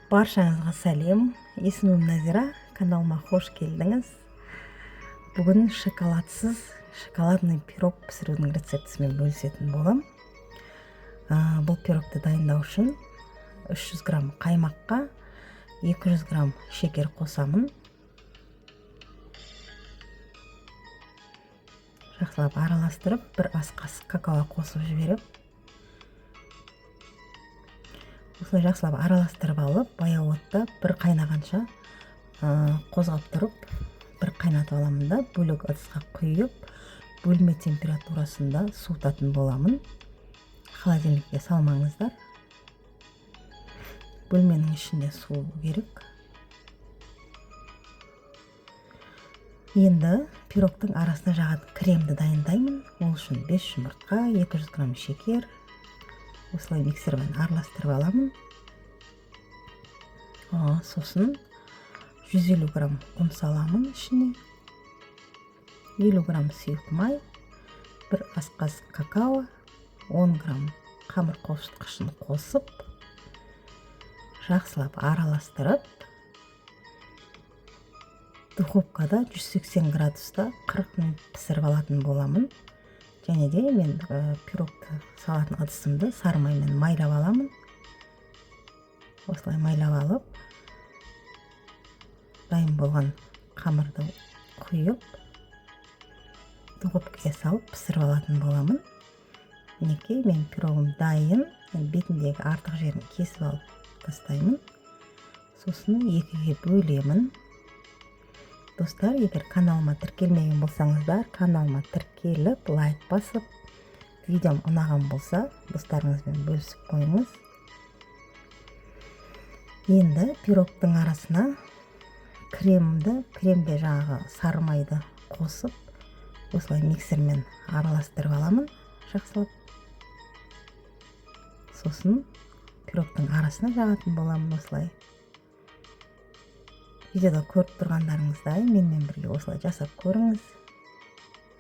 Баршаңызға сәлем. Есімім Назира. Каналыма қош келдіңіз. Бүгін шоколадсыз шоколадный пирог пісірудің рецептісімен бөлісетін болам. Бұл пирогты дайындау үшін 300 грамм қаймаққа 200 грамм шекер қосамын. Жақсылап араластырып, бір ас қасық какао қосып жіберіп, осылай жақсылап араластырып алып, баяу отта бір қайнағанша қозғап тұрып, бір қайнатып аламын да, бөлек ыдысқа құйып, бөлме температурасында суытатын боламын. Холодильникке салмаңыздар. Бөлменің ішінде су керек. Енді пирогтың арасына жағатын кремді дайындаймын. Ол үшін 5 жұмыртқа, 200 грамм шекер. Осылай миксермен араластырып аламын. Сосын 150 грамм ұн саламын ішіне. 50 грамм сұйық май, бір ас қасық какао, 10 грамм қамыр қосқышын қосып, жақсылап араластырып, духовкада 180 градуста 40 минут пісіріп алатын боламын. Және де мен пирогты салатын ыдысымды сары маймен майлап аламын. Осылай майлап алып, дайын болған қамырды құйып, духовкаға салып пісіріп алатын боламын. Мінекей, мен пирогым дайын. Бетіндегі артық жерін кесіп алып тастаймын. Сосын екіге бөлемін. Достар, егер каналыма тіркелмеген болсаңыздар, каналыма тіркеліп, лайк басып, видеом ұнаған болса, достарыңызбен бөлісіп қойыңыз. Енді пирогтың арасына кремде жаңағы сары майды қосып, осылай миксермен араластырып аламын, жақсылап. Сосын пирогтың арасына жағатын боламын осылай. Видеода көріп тұрғандарыңыздай, менімен бірге осылай жасап көріңіз.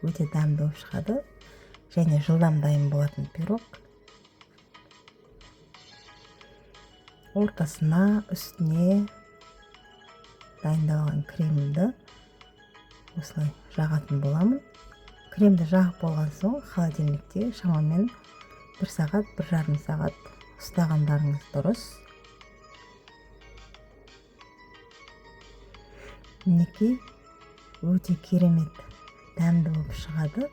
Өте дәмді болып шығады. Және жылдам дайын болатын пирог. Ортасына, үстіне дайындалған кремді осылай жағатын боламын. Кремді жағып болған соң, холодильникте шамамен 1 сағат, 1,5 сағат ұстағандарыңыз дұрыс. Мінекей, өте керемет дәмді болып шығады.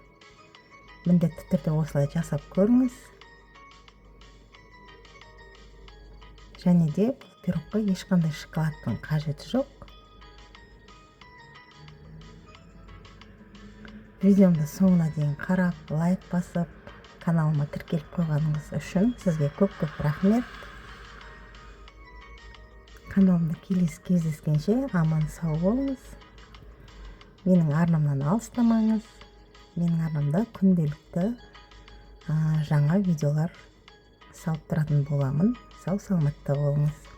Міндетті түрде осылай жасап көріңіз. Және де бұл пирогқа ешқандай шоколадтың қажеті жоқ. Видеомды соңына дейін қарап, лайк басып, каналыма тіркеліп қойғаныңыз үшін сізге көп-көп рахмет. Каналымда келесі кездескенше аман сау болыңыз. Менің арнамнан алыстамаңыз. Менің арнамда күнделікті жаңа видеолар салып тұратын боламын. Сау саламатта болыңыз.